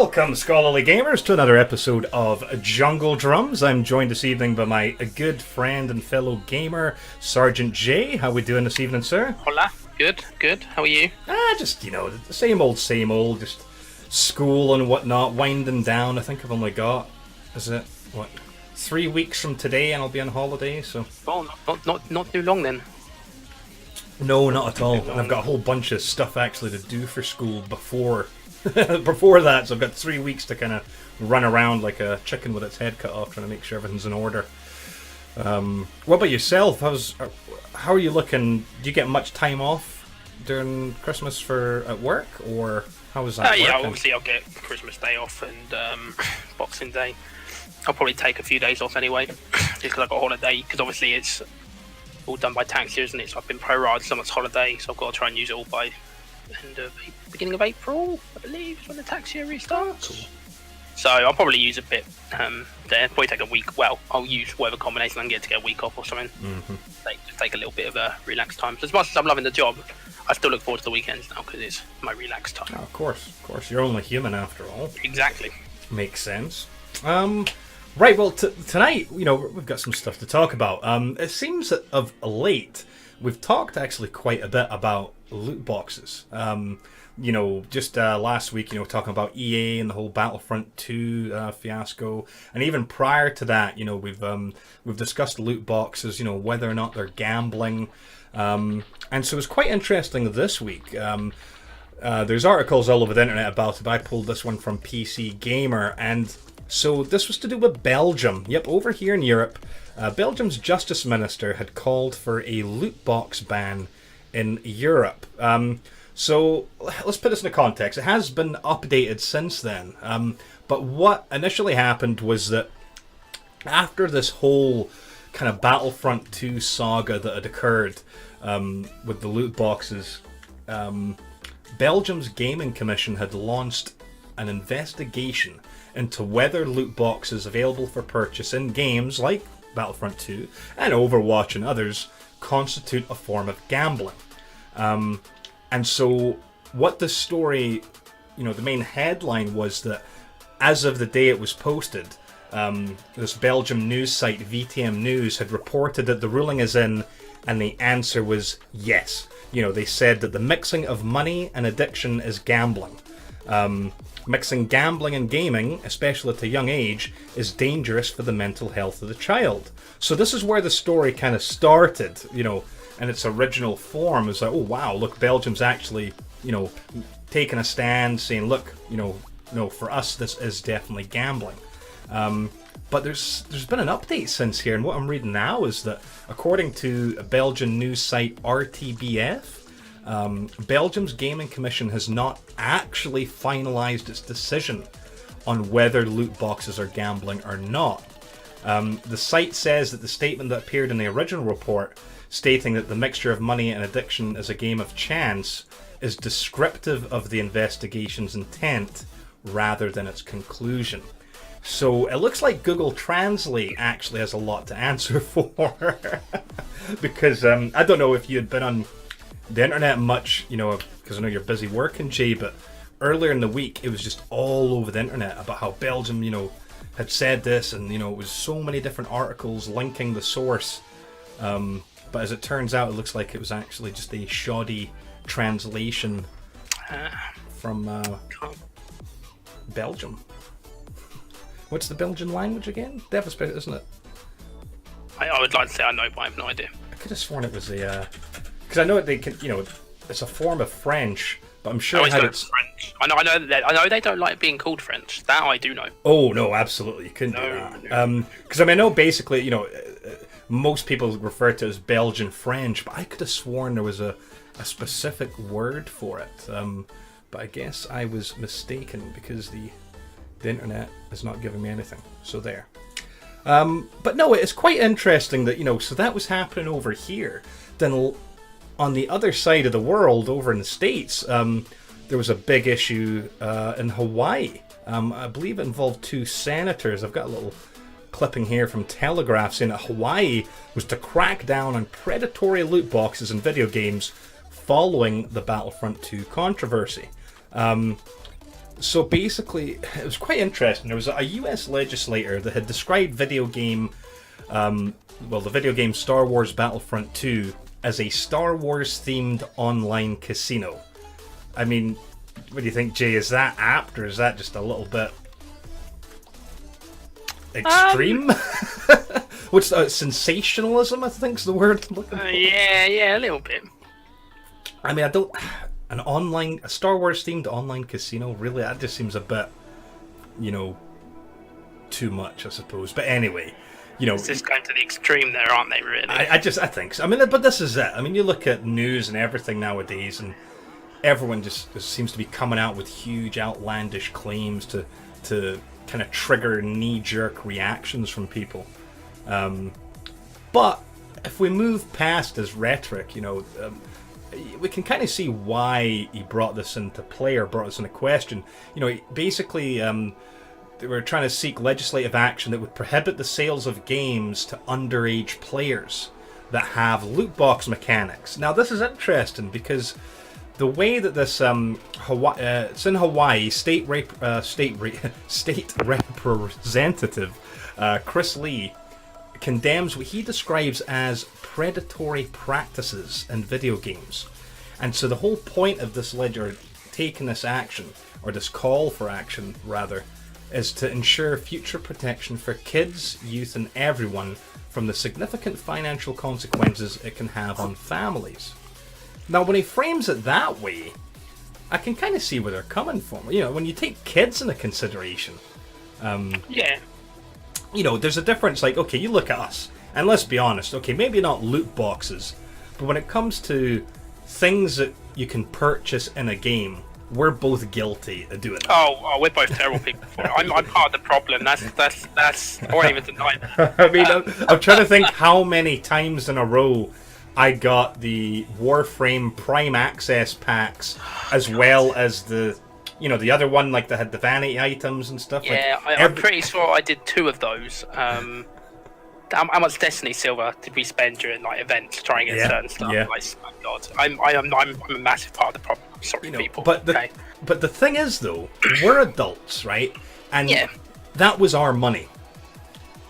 Welcome, scholarly gamers, to another episode of Jungle Drums. I'm joined this evening by my good friend and fellow gamer, Sergeant J. How we doing this evening, sir? Hola. Good. How are you? Just, the same old, just school and whatnot, winding down. I think I've only got, 3 weeks from today and I'll be on holiday, so... Oh, not too long then. No, not at all. And I've got a whole bunch of stuff actually to do for school before that, so I've got 3 weeks to kind of run around like a chicken with its head cut off, trying to make sure everything's in order. What about yourself? How are you looking? Do you get much time off during Christmas at work, or how is that? Yeah, obviously I'll get Christmas Day off and Boxing Day. I'll probably take a few days off anyway, just because I've got a holiday. Because obviously it's all done by tax year, isn't it? So I've been prorated so much holiday, so I've got to try and use it all by beginning of April, I believe, is when the tax year restarts. Cool. So I'll probably use a bit there. Probably take a week. Well, I'll use whatever combination I can get to get a week off or something. Mm-hmm. Take a little bit of a relaxed time. So as much as I'm loving the job, I still look forward to the weekends now because it's my relaxed time. Oh, of course. You're only human after all. Exactly. Makes sense. Right, well, tonight, we've got some stuff to talk about. It seems that of late, we've talked actually quite a bit about loot boxes. Just last week, talking about EA and the whole Battlefront 2 fiasco, and even prior to that, we've discussed loot boxes, whether or not they're gambling, and so it was quite interesting this week. There's articles all over the internet about it, but I pulled this one from PC Gamer, and so this was to do with Belgium. Yep, over here in Europe, Belgium's justice minister had called for a loot box ban in Europe. So let's put this into context. It has been updated since then. But what initially happened was that after this whole kind of Battlefront 2 saga that had occurred with the loot boxes, Belgium's Gaming Commission had launched an investigation into whether loot boxes available for purchase in games like Battlefront 2 and Overwatch and others constitute a form of gambling. And so what the story, the main headline was that as of the day it was posted, this Belgium news site, VTM News, had reported that the ruling is in, and the answer was yes. They said that the mixing of money and addiction is gambling. Mixing gambling and gaming, especially at a young age, is dangerous for the mental health of the child. So this is where the story kind of started, in its original form. Is like, oh wow, look, Belgium's actually, taking a stand, saying, look, no, for us this is definitely gambling. But there's been an update since here, and what I'm reading now is that according to a Belgian news site RTBF, Belgium's Gaming Commission has not actually finalized its decision on whether loot boxes are gambling or not. The site says that the statement that appeared in the original report, stating that the mixture of money and addiction is a game of chance, is descriptive of the investigation's intent rather than its conclusion. So it looks like Google Translate actually has a lot to answer for. Because I don't know if you had been on the internet much, because I know you're busy working, Jay, but earlier in the week it was just all over the internet about how Belgium, had said this, and it was so many different articles linking the source. But as it turns out, it looks like it was actually just a shoddy translation from Belgium. What's the Belgian language again? Devastating, isn't it? I would like to say I know, but I have no idea. I could have sworn it was because I know they can, it's a form of French, but I'm sure it's French. I know they don't like being called French. That I do know. Oh no, absolutely, you couldn't do that. Because I know basically, most people refer to it as Belgian French, but I could have sworn there was a specific word for it. But I guess I was mistaken because the internet is not giving me anything. So there. But no, it's quite interesting that, so that was happening over here. Then on the other side of the world, over in the States, there was a big issue in Hawaii. I believe it involved two senators. I've got a little clipping here from Telegraph saying that Hawaii was to crack down on predatory loot boxes in video games following the Battlefront 2 controversy. So basically, it was quite interesting. There was a US legislator that had described the video game Star Wars Battlefront 2 as a Star Wars themed online casino. I mean, what do you think, Jay? Is that apt, or is that just a little bit extreme? What's sensationalism? I think's the word I'm looking for. Yeah, a little bit. I mean, a Star Wars themed online casino, really? That just seems a bit, too much, I suppose. But anyway, It's just going to the extreme there, aren't they, really? I think so. I mean, but this is it. I mean, you look at news and everything nowadays, and everyone just seems to be coming out with huge, outlandish claims to kind of trigger knee-jerk reactions from people. But if we move past his rhetoric, we can kind of see why he brought this into play or brought this into question. Basically, they were trying to seek legislative action that would prohibit the sales of games to underage players that have loot box mechanics. Now, this is interesting because the way that this it's in Hawaii, state representative Chris Lee condemns what he describes as predatory practices in video games. And so the whole point of this taking this action, or this call for action rather, is to ensure future protection for kids, youth and everyone from the significant financial consequences it can have on families. Now, when he frames it that way, I can kind of see where they're coming from. When you take kids into consideration, there's a difference. Like, okay, you look at us, and let's be honest, okay, maybe not loot boxes, but when it comes to things that you can purchase in a game, we're both guilty of doing that. Oh, we're both terrible people for it. I'm part of the problem. That's I won't even deny that. I mean, I'm trying to think how many times in a row I got the Warframe Prime Access packs, as well as the other one, like that had the vanity items and stuff. Yeah, I'm pretty sure I did 2 of those. How much Destiny silver did we spend during events to try and get certain stuff? Yeah. Like, oh God, I'm a massive part of the problem. I'm sorry, people. But the thing is, though, we're adults, right? And that was our money.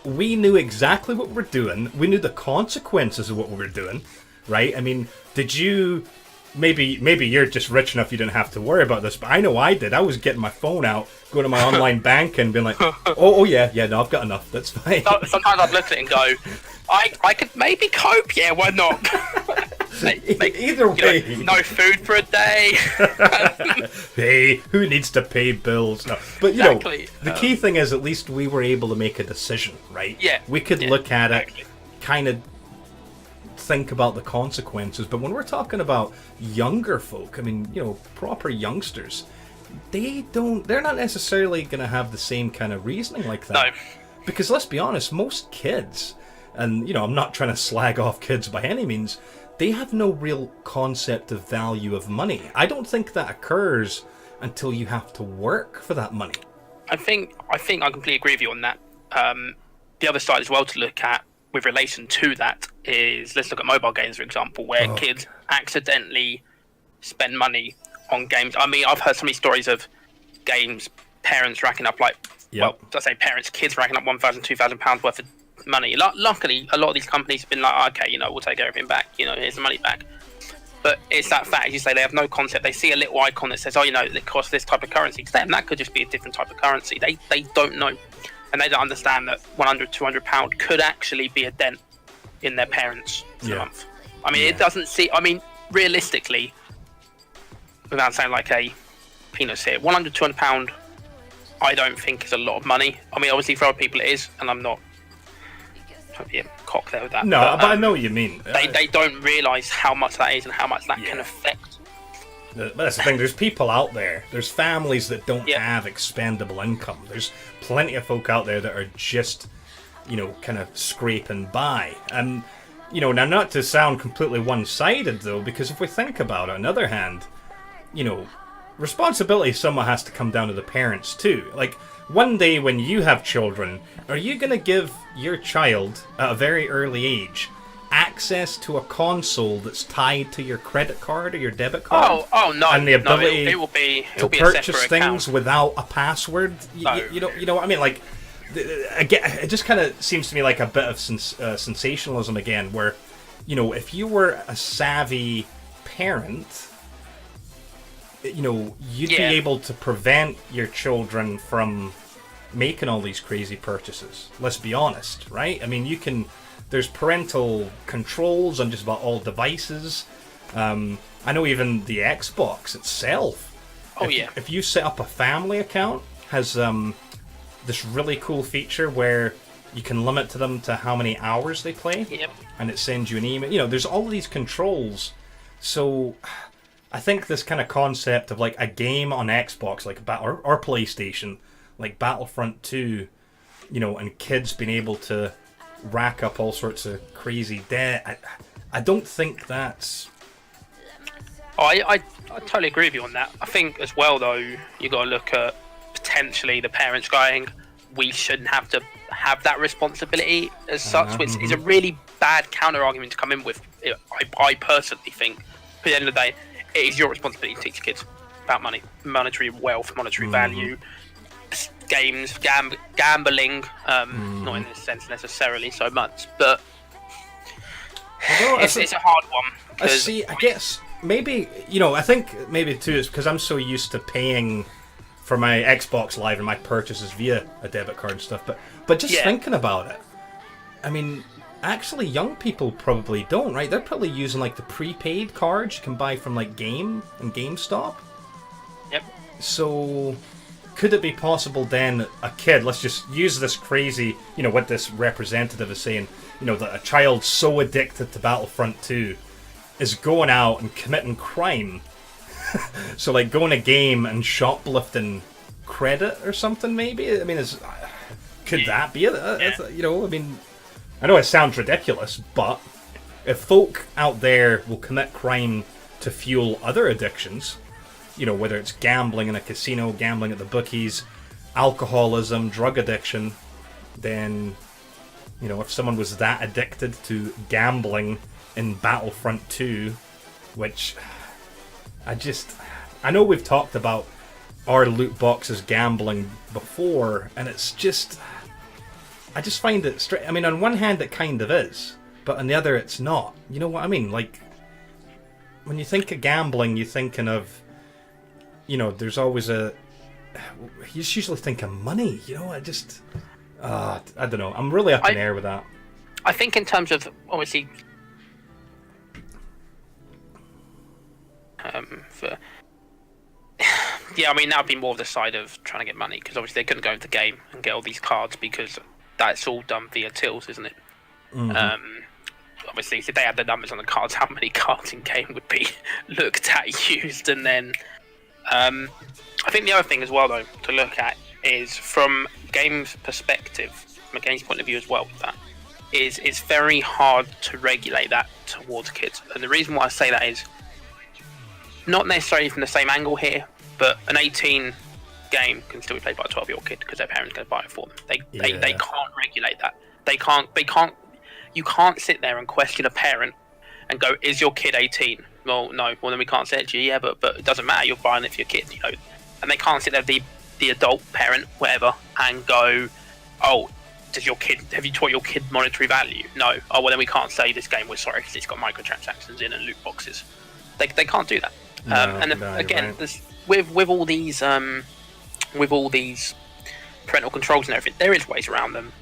We knew exactly what we were doing. We knew the consequences of what we were doing, right? I mean, did you... Maybe you're just rich enough you didn't have to worry about this, but I know I did. I was getting my phone out, going to my online bank and being like, oh yeah, no, I've got enough, that's fine. Sometimes I'd look at it and go, I could maybe cope, yeah, why not? Either way. No food for a day. Hey, who needs to pay bills? No. But exactly. The key thing is at least we were able to make a decision, right? Yeah. We could look at it, kind of think about the consequences. But when we're talking about younger folk, I mean, proper youngsters, they're not necessarily going to have the same kind of reasoning like that. No. Because let's be honest, most kids, and I'm not trying to slag off kids by any means, they have no real concept of value of money. I don't think that occurs until you have to work for that money. I think I completely agree with you on that. The other side as well to look at with relation to that is, let's look at mobile games, for example, where kids accidentally spend money on games. I mean, I've heard so many stories of games, parents racking up kids racking up £1,000, £2,000 worth of money. Luckily, a lot of these companies have been like, okay, we'll take everything back, here's the money back. But it's that fact, as you say, they have no concept. They see a little icon that says, it costs this type of currency. To them, that could just be a different type of currency. They don't know. And they don't understand that £100, £200 could actually be a dent in their parents for a month. I mean, it doesn't see... I mean, realistically, without sounding like a penis here, £100, £200, I don't think is a lot of money. I mean, obviously for other people it is, and I'm not trying to be a cock there with that. No, but I know what you mean. They don't realise how much that is and how much that can affect. But that's the thing, there's people out there, there's families that don't have expendable income. There's plenty of folk out there that are just, kind of scraping by. And, now not to sound completely one-sided though, because if we think about it, on the other hand, responsibility somewhat has to come down to the parents too. Like, one day when you have children, are you going to give your child, at a very early age, access to a console that's tied to your credit card or your debit card. Oh no! And the ability it will be to a purchase separate things account. without a password. You know what I mean? Like, again, it just kind of seems to me like a bit of sensationalism again, where, if you were a savvy parent, you'd be able to prevent your children from making all these crazy purchases. Let's be honest, right? I mean, there's parental controls on just about all devices. I know even the Xbox itself. If you set up a family account, has this really cool feature where you can limit to them to how many hours they play. Yep. And it sends you an email. There's all these controls. So I think this kind of concept of like a game on Xbox, like or PlayStation, like Battlefront 2, and kids being able to rack up all sorts of crazy debt. I don't think that's... I totally agree with you on that. I think as well, though, you got to look at potentially the parents going, we shouldn't have to have that responsibility as such, which is a really bad counter argument to come in with. I personally think, at the end of the day, it is your responsibility to teach your kids about money, monetary wealth, monetary value, games, gambling, not in this sense necessarily so much, but it's a hard one. I guess maybe, I think maybe too it's because I'm so used to paying for my Xbox Live and my purchases via a debit card and stuff, but just thinking about it, I mean, actually young people probably don't, right? They're probably using like the prepaid cards you can buy from like Game and GameStop. Yep. So could it be possible then a kid, let's just use this crazy, what this representative is saying, that a child so addicted to Battlefront 2 is going out and committing crime. So like going to game and shoplifting credit or something maybe? I mean, could that be it? I mean, I know it sounds ridiculous, but if folk out there will commit crime to fuel other addictions, whether it's gambling in a casino, gambling at the bookies, alcoholism, drug addiction, then, if someone was that addicted to gambling in Battlefront 2, which I know we've talked about our loot boxes gambling before, and it's just, I just find it straight. I mean, on one hand it kind of is, but on the other it's not. You know what I mean? Like, when you think of gambling, you're thinking of, there's always you just usually think of money, I don't know. I'm really up in the air with that. I think in terms of, obviously, I mean, that would be more of the side of trying to get money, because obviously they couldn't go into the game and get all these cards because that's all done via tills, isn't it? Obviously, if they had the numbers on the cards, how many cards in game would be looked at, used, and then I think the other thing as well, though, to look at is from game's perspective, from a game's point of view as well, that is it's very hard to regulate that towards kids. And the reason why I say that is not necessarily from the same angle here, but an 18 game can still be played by a 12-year-old kid because their parents can buy it for them. They can't regulate that. They can't. You can't sit there and question a parent and go, "Is your kid 18?" Well, no. Well, then we can't say it to you. Yeah, but it doesn't matter. You're buying it for your kid, And they can't sit there, the adult parent, whatever, and go, "Oh, have you taught your kid monetary value?" No. Oh, well, then we can't say this game was sorry because it's got microtransactions in and loot boxes. They can't do that. Again, right. with all these parental controls and everything, there is ways around them.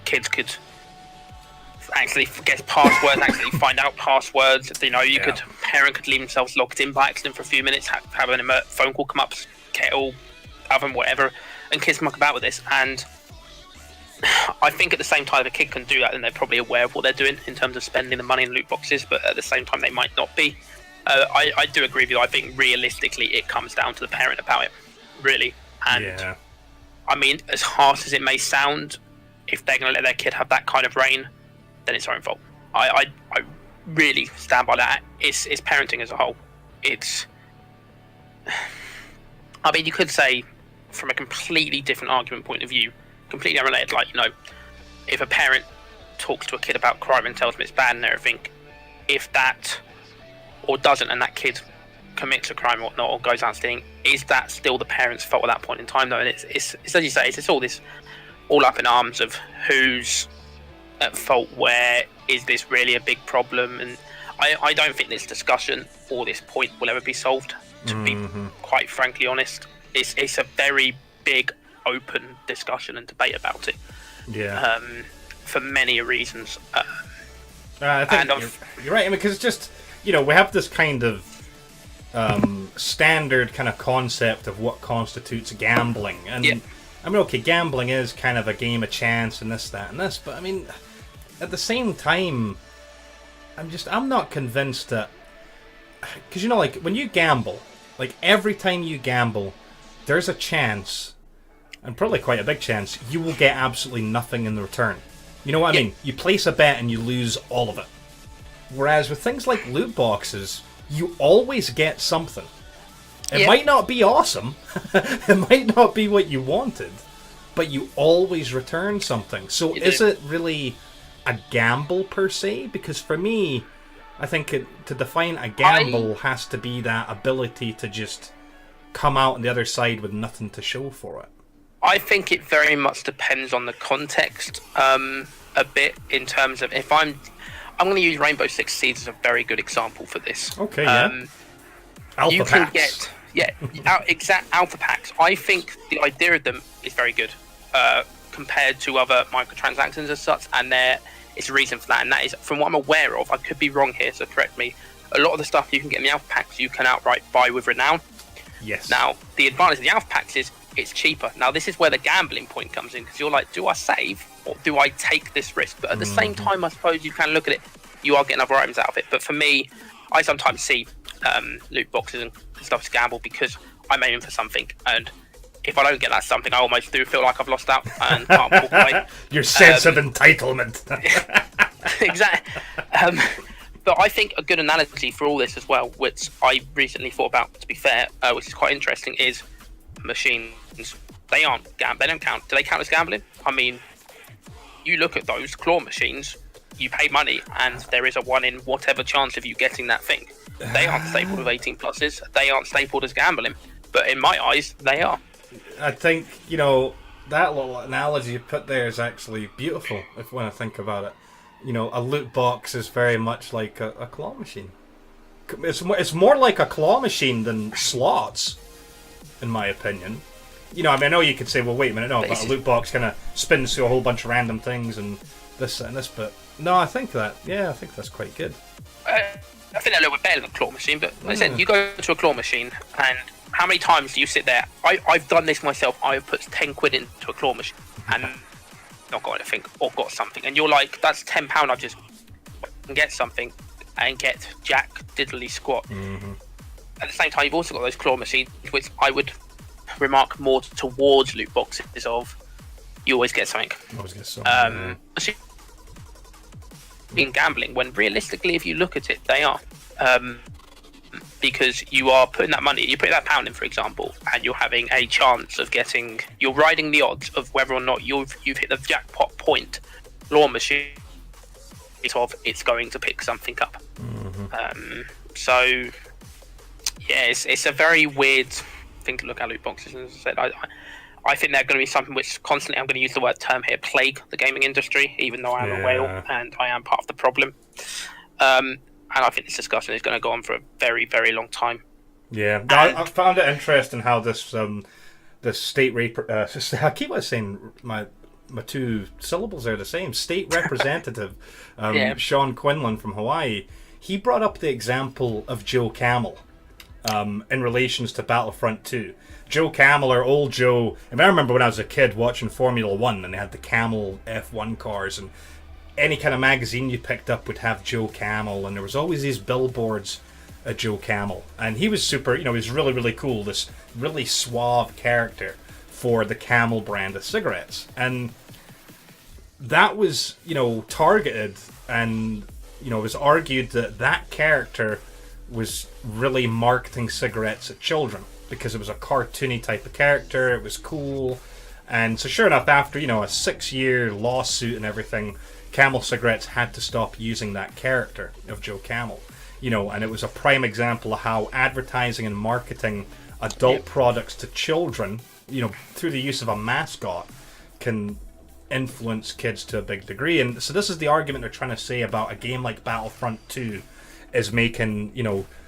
Kids could actually guess passwords, actually find out passwords. Parent could leave themselves logged in by accident for a few minutes, have an phone call come up, kettle, oven, whatever, and kids muck about with this. And I think at the same time, if a kid can do that, then they're probably aware of what they're doing in terms of spending the money in loot boxes, but at the same time, they might not be. I do agree with you. I think realistically, it comes down to the parent about it, really. And I mean, as harsh as it may sound, if they're going to let their kid have that kind of reign, then it's their own fault. I really stand by that. It's parenting as a whole. I mean, you could say from a completely different argument point of view, completely unrelated, like, if a parent talks to a kid about crime and tells them it's bad and everything, if that or doesn't, and that kid commits a crime or whatnot, or goes out stealing, is that still the parents' fault at that point in time? Though, and it's as you say, it's all this all up in arms of who's at fault. Where is this really a big problem? And I don't think this discussion or this point will ever be solved. To be quite frankly honest, it's a very big open discussion and debate about it. Yeah. For many reasons. I think you're right. I mean, because it's just, we have this kind of standard kind of concept of what constitutes gambling, and I mean, okay, gambling is kind of a game of chance and this, that, and this, but I mean, at the same time, I'm not convinced that, because like when you gamble, like every time you gamble, there's a chance, and probably quite a big chance, you will get absolutely nothing in the return. You know what I mean? You place a bet and you lose all of it. Whereas with things like loot boxes, you always get something. It might not be awesome, it might not be what you wanted, but you always return something. So is it really a gamble per se? Because for me, I think to define a gamble has to be that ability to just come out on the other side with nothing to show for it. I think it very much depends on the context, a bit, in terms of, if I'm going to use Rainbow Six Siege as a very good example for this. Okay, Alpha you packs. can get exact alpha packs. I think the idea of them is very good compared to other microtransactions as such, and it's a reason for that, and that is, from what I'm aware of, I could be wrong here, so correct me, a lot of the stuff you can get in the alpha packs you can outright buy with Renown. Yes. Now, the advantage of the alpha packs is it's cheaper. Now, this is where the gambling point comes in, because you're like, do I save or do I take this risk? But at the same time, I suppose you can look at it, you are getting other items out of it. But for me, I sometimes see loot boxes and stuff as gamble because I'm aiming for something, and if I don't get that something, I almost do feel like I've lost out and can't walk away. Your sense of entitlement. Exactly. But I think a good analogy for all this as well, which I recently thought about, to be fair, which is quite interesting, is machines. They don't count. Do they count as gambling? I mean, you look at those claw machines, you pay money, and there is a 1 in whatever chance of you getting that thing. They aren't stapled with 18 pluses. They aren't stapled as gambling. But in my eyes, they are. I think, that little analogy you put there is actually beautiful, when I think about it. A loot box is very much like a claw machine. It's more like a claw machine than slots, in my opinion. I know you could say, well, wait a minute, no, but a loot box kind of spins through a whole bunch of random things and this and this, but no, I think that's quite good. I think they're a little bit better than a claw machine, but like I said, you go to a claw machine, and how many times do you sit there? I've done this myself. I've put 10 quid into a claw machine and not got anything, or got something, and you're like, that's £10. I just get something and get jack diddly squat. At the same time, you've also got those claw machines, which I would remark more towards loot boxes of, you always get something. In gambling, when realistically, if you look at it, they are. Because you are putting that money, you put that £1 in, for example, and you're having a chance of you're riding the odds of whether or not you've hit the jackpot point. Claw machine, it's going to pick something up. So, yeah, it's a very weird thing to look at loot boxes. And as I said, I think they're going to be something which constantly, I'm going to use the word term here, plague the gaming industry, even though I am a whale and I am part of the problem. And I think this discussion is going to go on for a very, very long time. Yeah, I found it interesting how this state I keep on saying my two syllables are the same. State representative, Sean Quinlan from Hawaii, he brought up the example of Joe Camel in relations to Battlefront 2. Joe Camel, or old Joe, I remember when I was a kid watching Formula 1 and they had the Camel F1 cars, and any kind of magazine you picked up would have Joe Camel, and there was always these billboards of Joe Camel, and he was super, he was really, really cool, this really suave character for the Camel brand of cigarettes, and that was, targeted, and, it was argued that that character was really marketing cigarettes at children, because it was a cartoony type of character, it was cool, And so sure enough, after, a 6-year lawsuit and everything, Camel Cigarettes had to stop using that character of Joe Camel. And it was a prime example of how advertising and marketing adult products to children, through the use of a mascot, can influence kids to a big degree. And so this is the argument they're trying to say about a game like Battlefront 2 is making,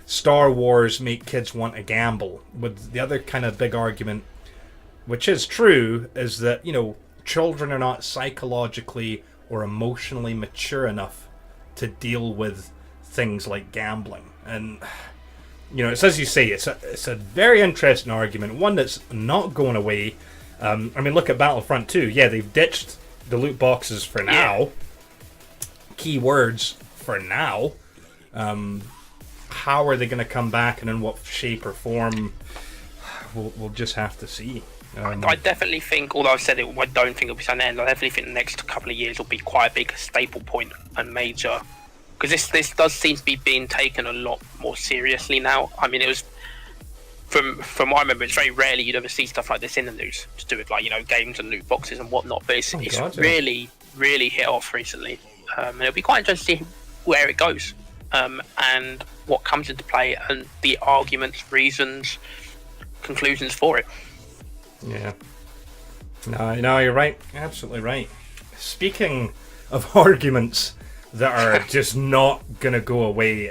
Star Wars make kids want to gamble. With the other kind of big argument, which is true, is that, children are not psychologically or emotionally mature enough to deal with things like gambling. And, it's as you say, it's a very interesting argument, one that's not going away. Look at Battlefront 2. Yeah, they've ditched the loot boxes for now. Key words, for now. How are they going to come back, and in what shape or form? We'll just have to see. I definitely think, although I've said it, I don't think it'll be an end. I definitely think the next couple of years will be quite a big staple point and major, because this does seem to be being taken a lot more seriously now. It was from what I remember, it's very rarely you'd ever see stuff like this in the news to do with games and loot boxes and whatnot. But it's really, really hit off recently, and it'll be quite interesting to see where it goes, and what comes into play, and the arguments, reasons, conclusions for it. Yeah. No, you're right. Absolutely right. Speaking of arguments that are just not going to go away,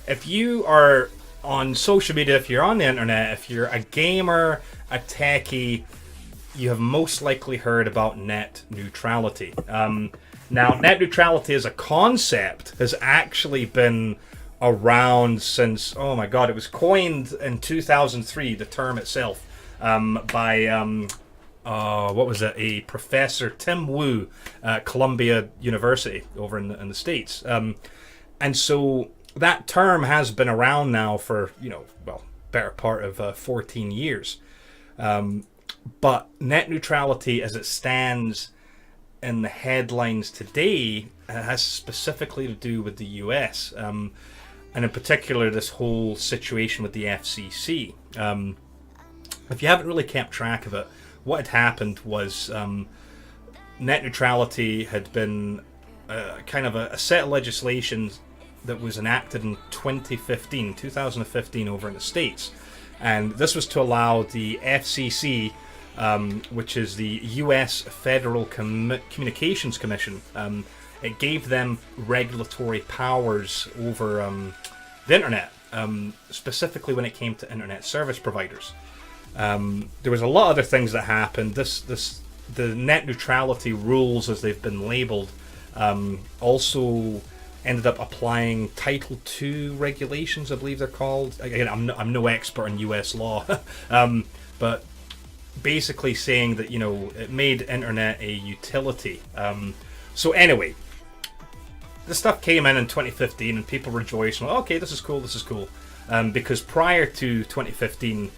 if you are on social media, if you're on the internet, if you're a gamer, a techie, you have most likely heard about net neutrality. Now, net neutrality as a concept has actually been around since, oh my god, it was coined in 2003, the term itself, by what was it? A professor, Tim Wu, at Columbia University over in the States. And so that term has been around now for, better part of 14 years. But net neutrality as it stands in the headlines today has specifically to do with the US. And in particular, this whole situation with the FCC. If you haven't really kept track of it, what had happened was net neutrality had been kind of a set of legislation that was enacted in 2015 over in the States. And this was to allow the FCC, which is the US Federal Communications Commission, it gave them regulatory powers over the internet, specifically when it came to internet service providers. There was a lot of other things that happened. The net neutrality rules, as they've been labeled, also ended up applying Title II regulations, I believe they're called. Again, I'm no expert in US law, but basically saying that it made internet a utility. So anyway, this stuff came in 2015, and people rejoiced. Well, okay, this is cool. Because prior to 2015.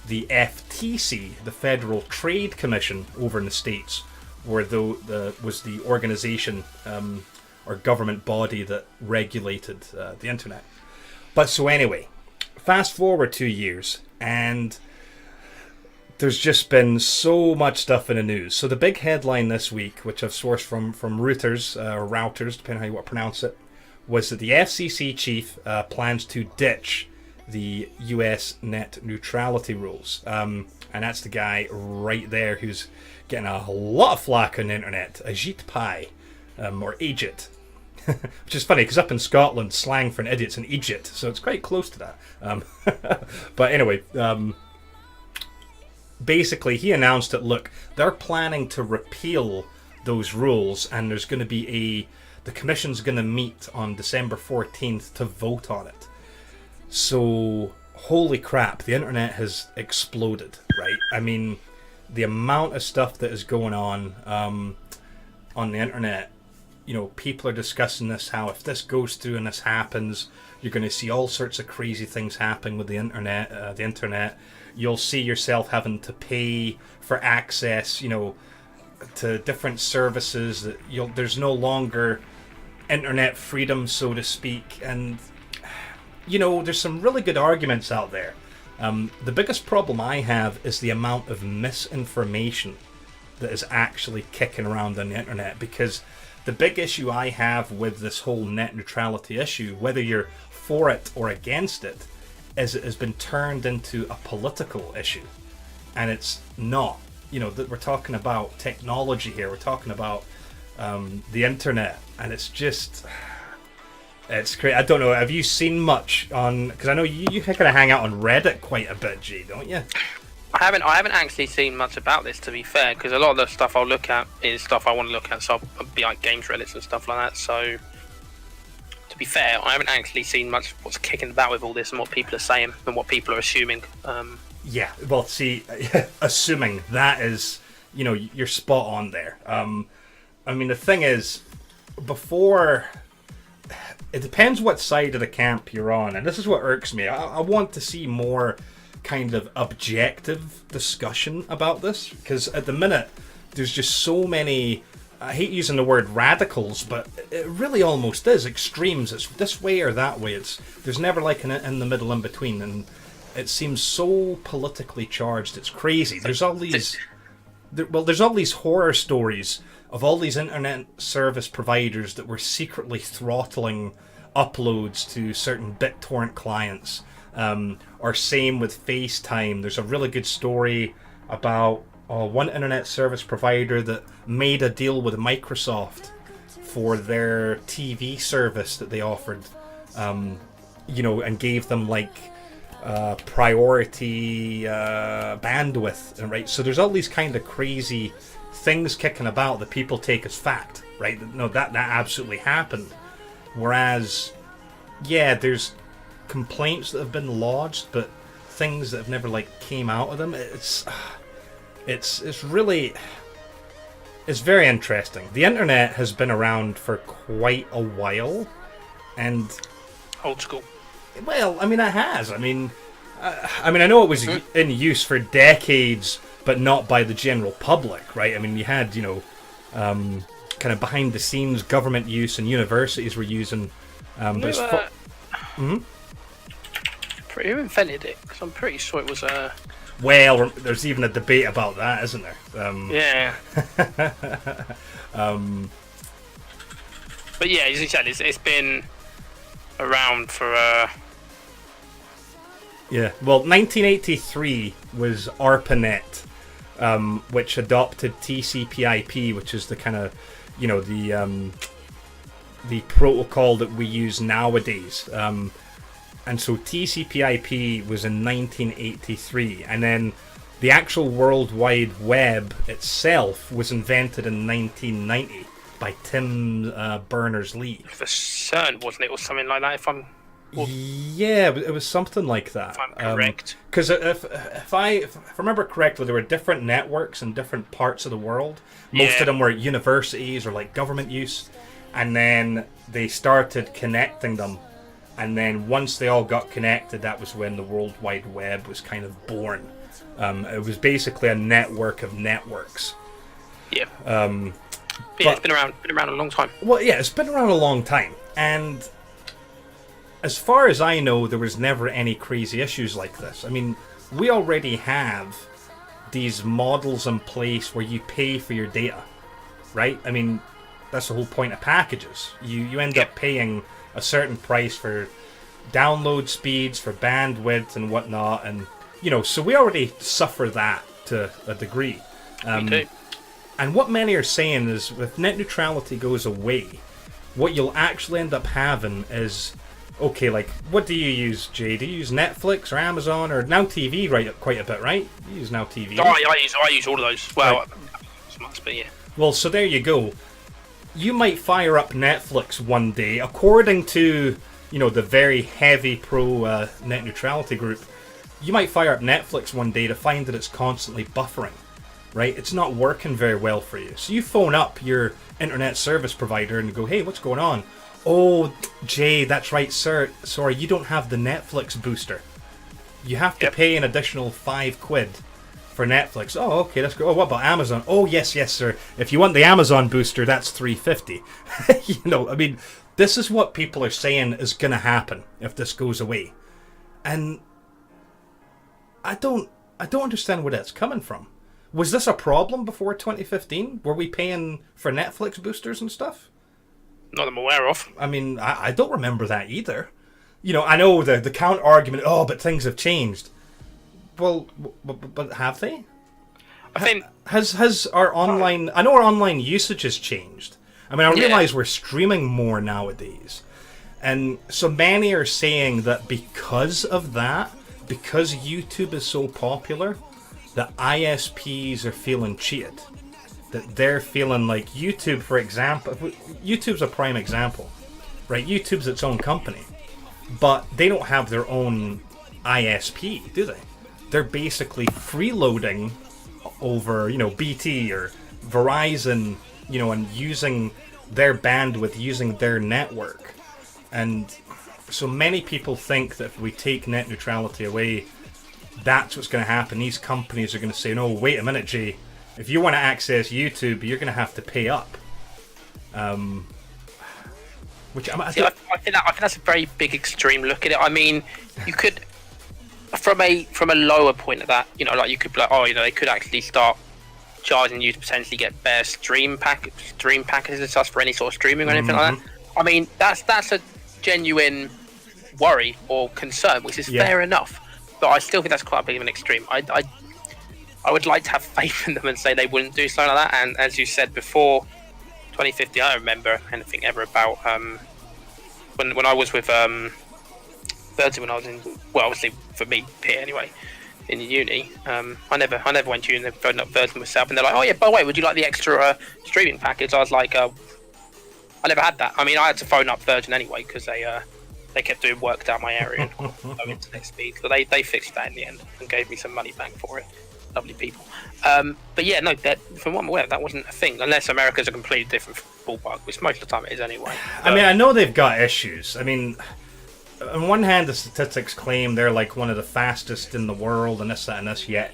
The FTC, the Federal Trade Commission over in the States, was the organization or government body that regulated the internet. But so anyway, fast forward 2 years, and there's just been so much stuff in the news. So the big headline this week, which I've sourced from Reuters, or Routers, depending on how you want to pronounce it, was that the FCC chief plans to ditch the US net neutrality rules. And that's the guy right there who's getting a lot of flack on the internet, Ajit Pai, or Ajit. Which is funny, because up in Scotland, slang for an idiot's an Egypt, so it's quite close to that. But anyway, basically he announced that, look, they're planning to repeal those rules, and there's going to be the commission's going to meet on December 14th to vote on it. So, holy crap, the internet has exploded, right? The amount of stuff that is going on the internet, people are discussing this, how if this goes through and this happens, you're going to see all sorts of crazy things happening with the internet. You'll see yourself having to pay for access, to different services. There's no longer internet freedom, so to speak, and there's some really good arguments out there. The biggest problem I have is the amount of misinformation that is actually kicking around on the internet, because the big issue I have with this whole net neutrality issue, whether you're for it or against it, is it has been turned into a political issue, and it's not. That we're talking about technology here. We're talking about the internet, and it's just, it's great. I don't know. Have you seen much on? Because I know you kind of hang out on Reddit quite a bit, G, don't you? I haven't actually seen much about this, to be fair, because a lot of the stuff I'll look at is stuff I want to look at, so I'll be like games Reddits and stuff like that. So, to be fair, I haven't actually seen much of what's kicking about with all this and what people are saying and what people are assuming. Yeah, well, see, assuming that is, you're spot on there. I mean, the thing is, before, it depends what side of the camp you're on, and this is what irks me. I want to see more kind of objective discussion about this, because at the minute, there's just so many, I hate using the word radicals, but it really almost is extremes. It's this way or that way. There's never like an in the middle in between, and it seems so politically charged. It's crazy. There's all these, there's all these horror stories of all these internet service providers that were secretly throttling uploads to certain BitTorrent clients, or same with FaceTime. There's a really good story about one internet service provider that made a deal with Microsoft for their TV service that they offered, and gave them like priority bandwidth, right? So there's all these kind of crazy things kicking about that people take as fact, right? No, that absolutely happened. Whereas, yeah, there's complaints that have been lodged, but things that have never like came out of them. It's really, it's very interesting. The internet has been around for quite a while, and old school. Well, I mean, it has. I mean, I know it was in use for decades, but not by the general public, right? I mean, you had, kind of behind the scenes government use, and universities were using. Who invented it? Because I'm pretty sure it was Well, there's even a debate about that, isn't there? Yeah. But yeah, as you said, it's been around for Yeah, well, 1983 was ARPANET, which adopted TCP/IP, which is the kind of, the protocol that we use nowadays. And so TCP/IP was in 1983, and then the actual World Wide Web itself was invented in 1990 by Tim Berners-Lee. for CERN, wasn't it, or something like that? Yeah, it was something like that. If I'm correct. Because if I remember correctly, there were different networks in different parts of the world. Most of them were universities or like government use, and then they started connecting them. And then once they all got connected, that was when the World Wide Web was kind of born. It was basically a network of networks. Yeah. It's been around a long time. Well, yeah, it's been around a long time. And as far as I know, there was never any crazy issues like this. I mean, we already have these models in place where you pay for your data, right? I mean, that's the whole point of packages. You end up paying a certain price for download speeds, for bandwidth and whatnot, and so we already suffer that to a degree. Me too. And what many are saying is, if net neutrality goes away, what you'll actually end up having is, okay, like, what do you use, Jay? Do you use Netflix or Amazon or Now TV quite a bit, right? You use Now TV. Oh, I use all of those. Well, right. Must be, yeah. Well, so there you go. You might fire up Netflix one day, according to, the very heavy pro net neutrality group. You might fire up Netflix one day to find that it's constantly buffering, right? It's not working very well for you. So you phone up your internet service provider and go, hey, what's going on? Oh, Jay, that's right, sir. Sorry, you don't have the Netflix booster. You have to pay an additional £5 for Netflix. Oh, okay, that's good. Oh, what about Amazon? Oh, yes, sir. If you want the Amazon booster, that's $3.50. I mean, this is what people are saying is going to happen if this goes away, and I don't understand where that's coming from. Was this a problem before 2015? Were we paying for Netflix boosters and stuff? Not that I'm aware of. I mean, I don't remember that either. You know, I know the counter argument. Oh, but things have changed. Well, but have they? I think Has our online? I know our online usage has changed. I mean, I realize we're streaming more nowadays, and so many are saying that because of that, because YouTube is so popular, that ISPs are feeling cheated. That they're feeling like YouTube, for example, YouTube's a prime example, right? YouTube's its own company, but they don't have their own ISP, do they? They're basically freeloading over, you know, BT or Verizon, you know, and using their bandwidth, using their network. And so many people think that if we take net neutrality away, that's what's going to happen. These companies are going to say, no, wait a minute, Jay. If you want to access YouTube, you're going to have to pay up. Which I think that's a very big extreme look at it. I mean, you could, from a lower point of that, you know, like you could be like, oh, you know, they could actually start charging you to potentially get better stream packages and stuff for any sort of streaming or anything like that. I mean, that's a genuine worry or concern, which is fair enough. But I still think that's quite a bit of an extreme. I would like to have faith in them and say they wouldn't do something like that. And as you said before, 2050, I don't remember anything ever about when I was with Virgin, when I was in, well, obviously for me here anyway, in the uni. I never went to uni and phoned up Virgin myself, and they're like, oh yeah, by the way, would you like the extra streaming package? I was like, I never had that. I mean, I had to phone up Virgin anyway because they kept doing work down my area and no internet speed. So they fixed that in the end and gave me some money back for it. Lovely people. But yeah, no, from what I'm aware, that wasn't a thing, unless America's a completely different ballpark, which most of the time it is anyway. I mean, I know they've got issues. I mean, on one hand, the statistics claim they're like one of the fastest in the world and this, that, and this, yet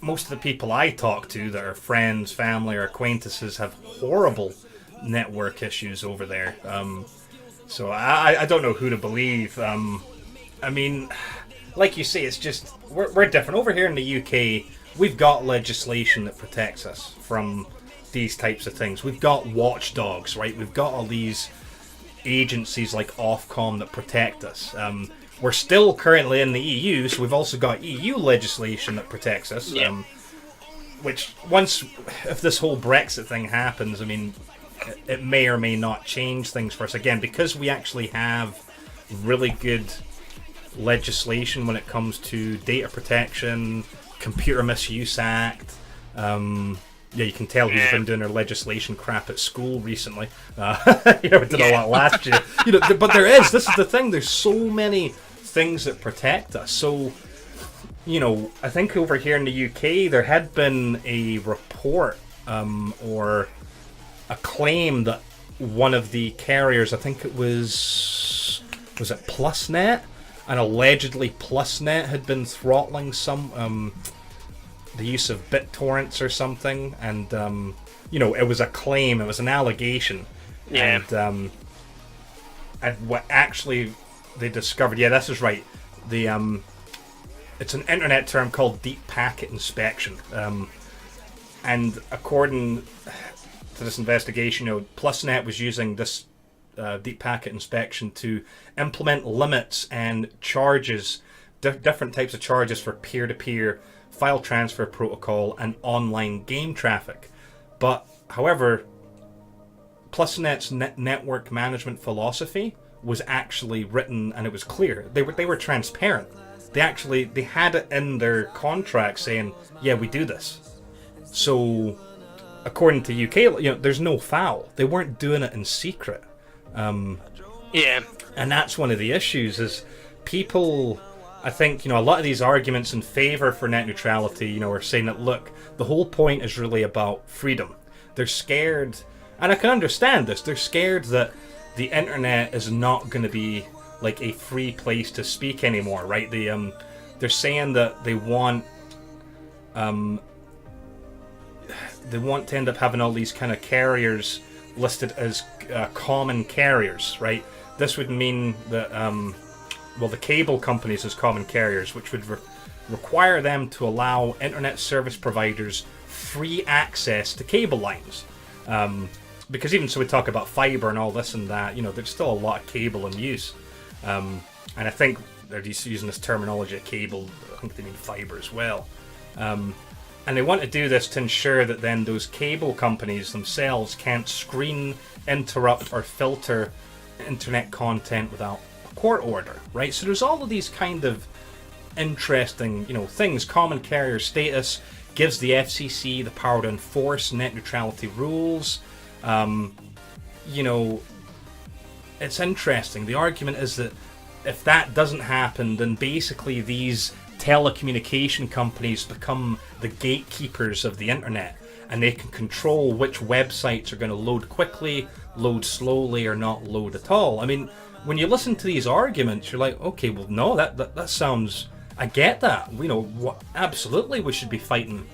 most of the people I talk to that are friends, family, or acquaintances have horrible network issues over there. So I don't know who to believe. I mean, like you say, it's just we're different. Over here in the UK, we've got legislation that protects us from these types of things. We've got watchdogs, right? We've got all these agencies like Ofcom that protect us. We're still currently in the EU, so we've also got EU legislation that protects us. Yeah. Which if this whole Brexit thing happens, I mean, it may or may not change things for us again, because we actually have really good legislation when it comes to data protection, Computer Misuse Act. Yeah, you can tell who's been doing their legislation crap at school recently. We did a lot last year. But this is the thing. There's so many things that protect us. So, I think over here in the UK there had been a report or a claim that one of the carriers, I think it was it PlusNet, and allegedly PlusNet had been throttling some the use of BitTorrents or something, and it was a claim, it was an allegation, and what actually they discovered, this is right, it's an internet term called deep packet inspection, and according to this investigation, PlusNet was using this deep packet inspection to implement limits and charges, different types of charges for peer-to-peer file transfer protocol and online game traffic. But however, PlusNet's network management philosophy was actually written, and it was clear. They were transparent. They had it in their contract saying, yeah, we do this. So according to UK, there's no foul. They weren't doing it in secret. And that's one of the issues is people, I think, a lot of these arguments in favor for net neutrality, are saying that, look, the whole point is really about freedom. They're scared, and I can understand this, they're scared that the internet is not going to be like a free place to speak anymore, right? They're saying that they want to end up having all these kind of carriers listed as common carriers, right? This would mean that the cable companies as common carriers, which would require them to allow internet service providers free access to cable lines. Because even so we talk about fiber and all this and that, there's still a lot of cable in use. And I think they're just using this terminology of cable, I think they mean fiber as well. And they want to do this to ensure that then those cable companies themselves can't screen, interrupt, or filter internet content without a court order, right? So there's all of these kind of interesting, things. Common carrier status gives the FCC the power to enforce net neutrality rules. It's interesting. The argument is that if that doesn't happen, then basically these telecommunication companies become the gatekeepers of the internet, and they can control which websites are going to load quickly, load slowly, or not load at all. I mean, when you listen to these arguments, you're like, okay, well, no, that sounds... I get that. Absolutely we should be fighting,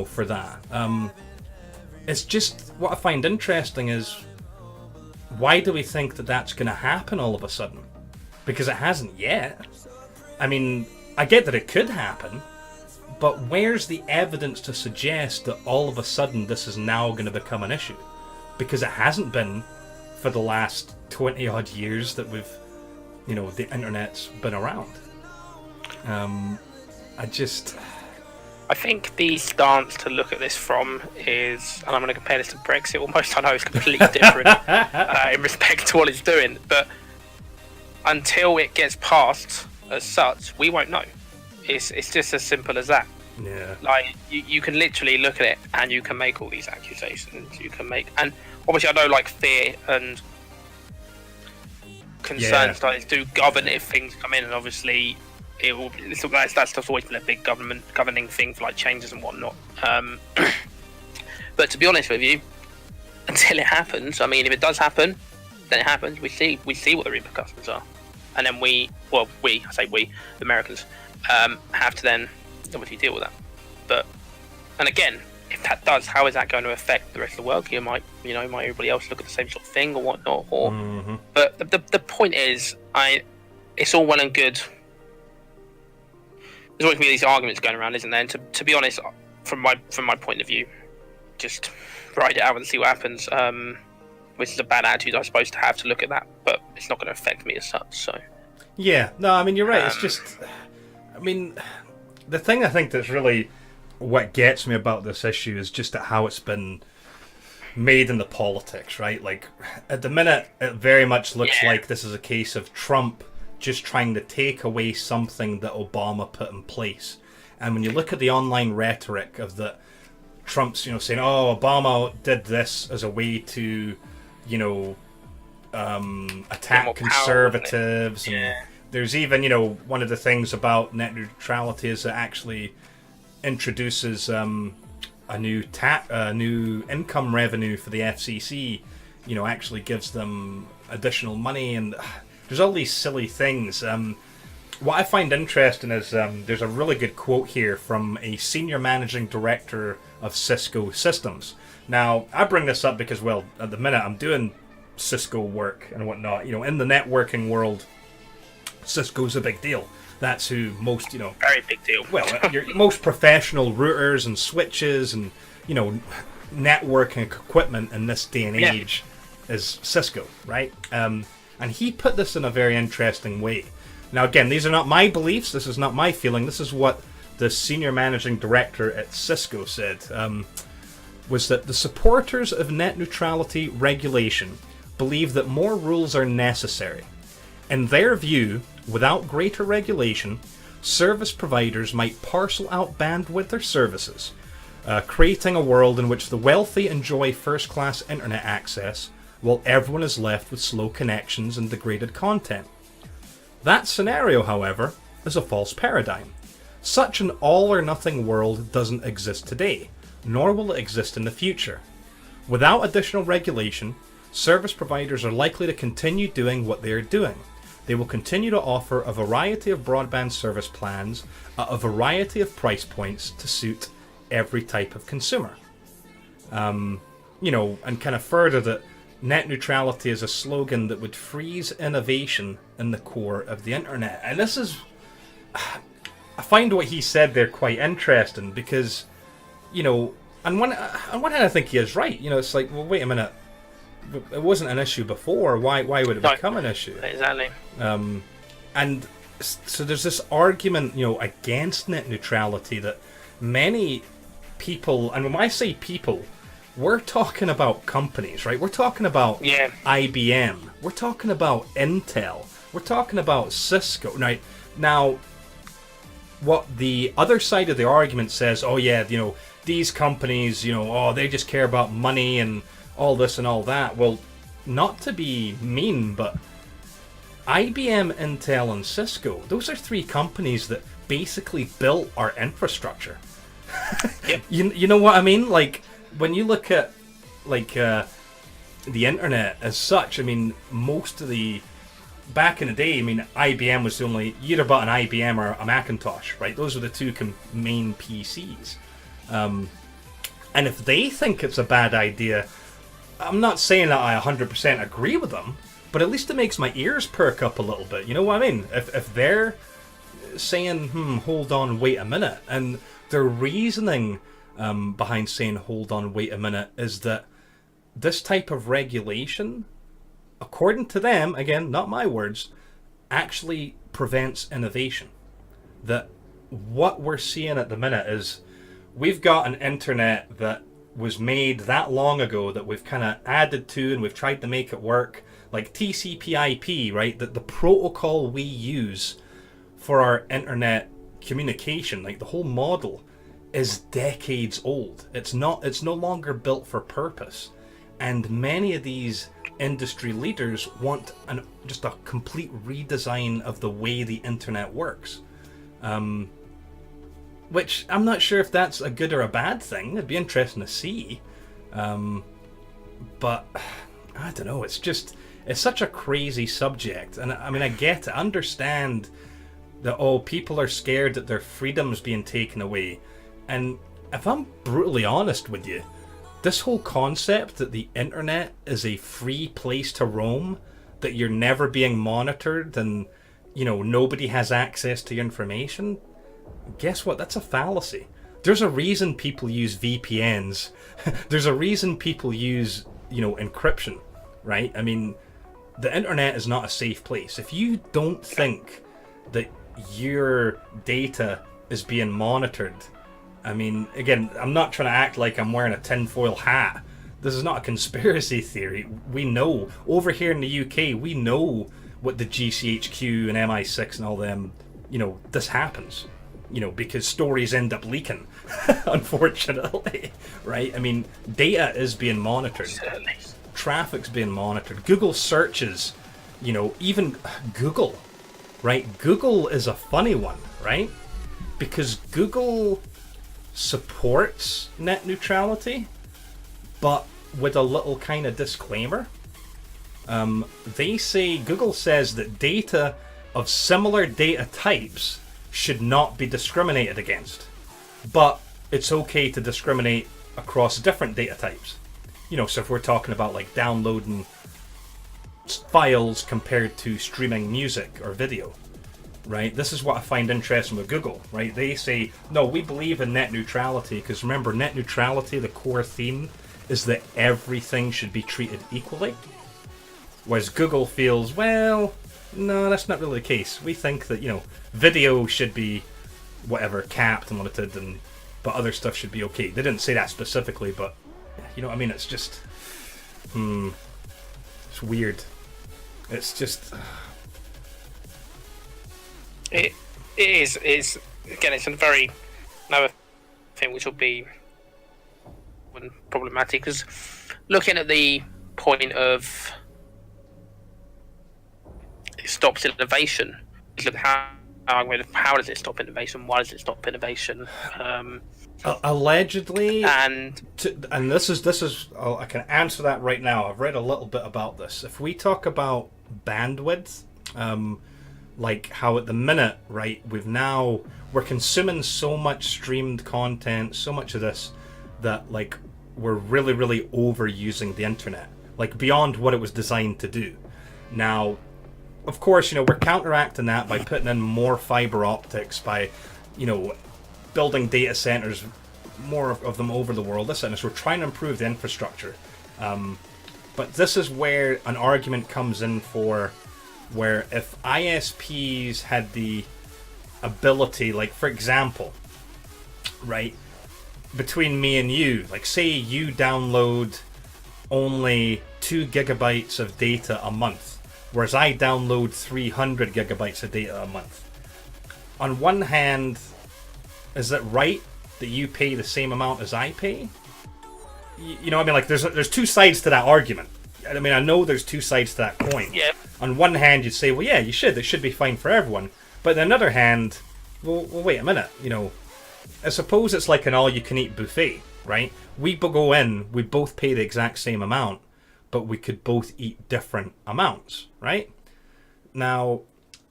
for that. It's just, what I find interesting is, why do we think that that's going to happen all of a sudden? Because it hasn't yet. I mean, I get that it could happen, but where's the evidence to suggest that all of a sudden this is now going to become an issue? Because it hasn't been for the last 20 odd years that we've, the internet's been around. I think the stance to look at this from is, and I'm going to compare this to Brexit almost, I know it's completely different in respect to what it's doing, but until it gets passed as such, we won't know. It's just as simple as that. Yeah. Like, you can literally look at it and you can make all these accusations. And obviously I know, like, fear and concerns do govern if things come in, and obviously that stuff's always been a big governing thing for like changes and whatnot. But to be honest with you, until it happens, I mean, if it does happen, then it happens. We see what the repercussions are, and then the Americans, have to then obviously deal with that. And again, if that does, how is that going to affect the rest of the world? Might everybody else look at the same sort of thing or whatnot? But the point is, it's all well and good. There's always going to be these arguments going around, isn't there? And to be honest, from my point of view, just ride it out and see what happens. Which is a bad attitude, I suppose, to have to look at that, but it's not going to affect me as such. So. Yeah, no, I mean, you're right. It's just, I mean, the thing I think that's really what gets me about this issue is just how it's been made in the politics, right? Like, at the minute, it very much looks like this is a case of Trump just trying to take away something that Obama put in place. And when you look at the online rhetoric of the Trump's, saying, "Oh, Obama did this as a way to, attack conservatives," and there's even, one of the things about net neutrality is it actually introduces a new income revenue for the FCC. Actually gives them additional money, and there's all these silly things. What I find interesting is there's a really good quote here from a senior managing director of Cisco Systems. Now, I bring this up because, well, at the minute I'm doing Cisco work and whatnot. In the networking world, Cisco's a big deal. That's who most, very big deal. Well, your most professional routers and switches and, networking equipment in this day and age is Cisco, right? And he put this in a very interesting way. Now, again, these are not my beliefs. This is not my feeling. This is what the senior managing director at Cisco said, was that the supporters of net neutrality regulation believe that more rules are necessary. In their view, without greater regulation, service providers might parcel out bandwidth their services, creating a world in which the wealthy enjoy first-class internet access, while everyone is left with slow connections and degraded content. That scenario, however, is a false paradigm. Such an all-or-nothing world doesn't exist today, nor will it exist in the future. Without additional regulation, service providers are likely to continue doing what they are doing. They will continue to offer a variety of broadband service plans at a variety of price points to suit every type of consumer. And kind of further that net neutrality is a slogan that would freeze innovation in the core of the internet. And this is... I find what he said there quite interesting because, you know, on one hand, I think he is right. You know, it's like, well, wait a minute, it wasn't an issue before. Why would it become an issue? Exactly. And so there's this argument, you know, against net neutrality that many people, and when I say people, we're talking about companies, right? We're talking about IBM. We're talking about Intel. We're talking about Cisco. Now, what the other side of the argument says, oh yeah, you know, these companies, you know, oh, they just care about money and all this and all that. Well, not to be mean, but IBM, Intel, and Cisco, those are three companies that basically built our infrastructure. Yep. You know what I mean? Like, when you look at, like, the internet as such, I mean, most of the... Back in the day, I mean, IBM was the only... You either bought an IBM or a Macintosh, right? Those were the two main PCs. And if they think it's a bad idea, I'm not saying that I 100% agree with them, but at least it makes my ears perk up a little bit. You know what I mean? If they're saying, hold on, wait a minute, and their reasoning behind saying, hold on, wait a minute, is that this type of regulation, according to them, again, not my words, actually prevents innovation. That what we're seeing at the minute is we've got an internet that was made that long ago that we've kind of added to and we've tried to make it work. Like TCP/IP, right? That the protocol we use for our internet communication, like the whole model, is decades old. It's no longer built for purpose. And many of these industry leaders want just a complete redesign of the way the internet works. Which I'm not sure if that's a good or a bad thing. It'd be interesting to see. But I don't know. It's such a crazy subject. And I mean, I get to understand that, people are scared that their freedom's being taken away. And if I'm brutally honest with you, this whole concept that the internet is a free place to roam, that you're never being monitored and, you know, nobody has access to your information, guess what? That's a fallacy. There's a reason people use VPNs. There's a reason people use, you know, encryption, right? I mean, the internet is not a safe place. If you don't think that your data is being monitored, I mean, again, I'm not trying to act like I'm wearing a tinfoil hat. This is not a conspiracy theory. We know, over here in the UK, we know what the GCHQ and MI6 and all them, you know, this happens. You know, because stories end up leaking, unfortunately, right? I mean, data is being monitored. Certainly. Traffic's being monitored. Google searches, you know, even Google, right? Google is a funny one, right? Because Google supports net neutrality, but with a little kind of disclaimer. Google says that data of similar data types should not be discriminated against, but it's okay to discriminate across different data types. You know, so if we're talking about like downloading files compared to streaming music or video, right? This is what I find interesting with Google, right? They say, no, we believe in net neutrality, because remember, net neutrality, the core theme is that everything should be treated equally. Whereas Google feels, well, no, that's not really the case. We think that, you know, video should be whatever, capped and limited, but other stuff should be okay. They didn't say that specifically, but you know what I mean? It's just, it's weird. It's just... It is again, it's a very another thing which will be problematic, because looking at the point of it stops innovation, look how does it stop innovation? Why does it stop innovation? Allegedly, and this is I can answer that right now. I've read a little bit about this. If we talk about bandwidth, like how at the minute, right, we're consuming so much streamed content, so much of this, that like we're really, really overusing the internet, like beyond what it was designed to do. Now, of course, you know, we're counteracting that by putting in more fiber optics, by building data centers, more of them over the world. This and this. We're trying to improve the infrastructure. But this is where an argument comes in for where if ISPs had the ability, like for example, right, between me and you, like say you download only 2 gigabytes of data a month, whereas I download 300 gigabytes of data a month. On one hand, is it right that you pay the same amount as I pay? You know what I mean? Like there's two sides to that argument. I mean, I know there's two sides to that coin. Yeah. On one hand, you'd say, well, yeah, you should. It should be fine for everyone. But on the other hand, well, wait a minute. I suppose it's like an all-you-can-eat buffet, right? We go in, we both pay the exact same amount, but we could both eat different amounts, right? Now,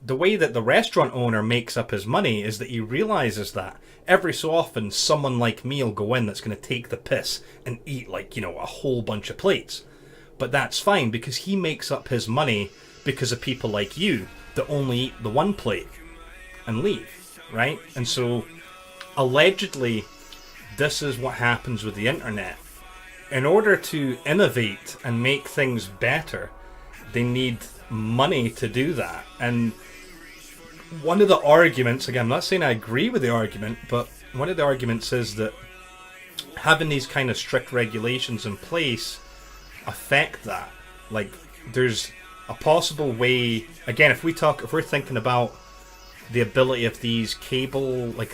the way that the restaurant owner makes up his money is that he realizes that every so often someone like me will go in that's going to take the piss and eat like, a whole bunch of plates. But that's fine because he makes up his money because of people like you that only eat the one plate and leave, right? And so allegedly this is what happens with the internet. In order to innovate and make things better, they need money to do that. And one of the arguments, again, I'm not saying I agree with the argument, but one of the arguments is that having these kind of strict regulations in place affect that. Like, there's a possible way, again, if we're thinking about the ability of these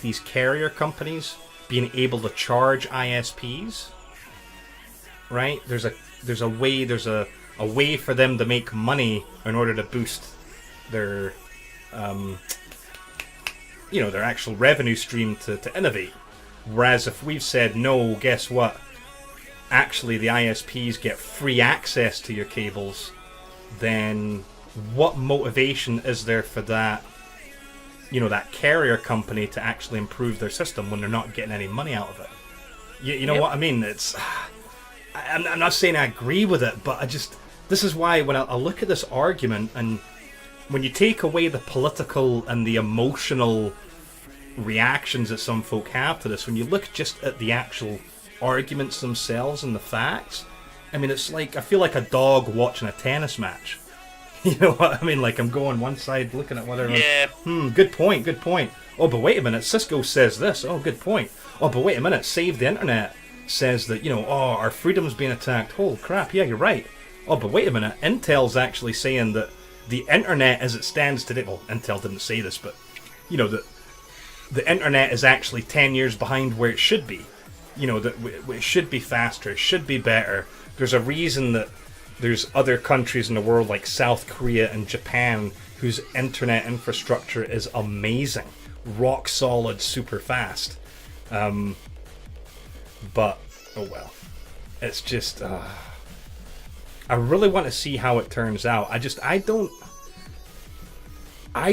these carrier companies being able to charge ISPs, right? There's a way for them to make money in order to boost their their actual revenue stream to innovate. Whereas if we've said no, guess what? Actually, the ISPs get free access to your cables, then what motivation is there for that that carrier company to actually improve their system when they're not getting any money out of it? You know what I mean? I'm not saying I agree with it, but this is why when I look at this argument, and when you take away the political and the emotional reactions that some folk have to this, when you look just at the actual arguments themselves and the facts, I mean, it's like I feel like a dog watching a tennis match. You know what I mean? Like I'm going one side looking at whether good point. Oh, but wait a minute, Cisco says this. Oh, good point. Oh, but wait a minute, Save the Internet says that, our freedom's being attacked. Holy crap, yeah, you're right. Oh, but wait a minute, Intel's actually saying that the internet as it stands today, well, Intel didn't say this, but, the internet is actually 10 years behind where it should be. That it should be faster, it should be better. There's a reason that there's other countries in the world like South Korea and Japan whose internet infrastructure is amazing, rock solid, super fast. But oh well, it's just I really want to see how it turns out. I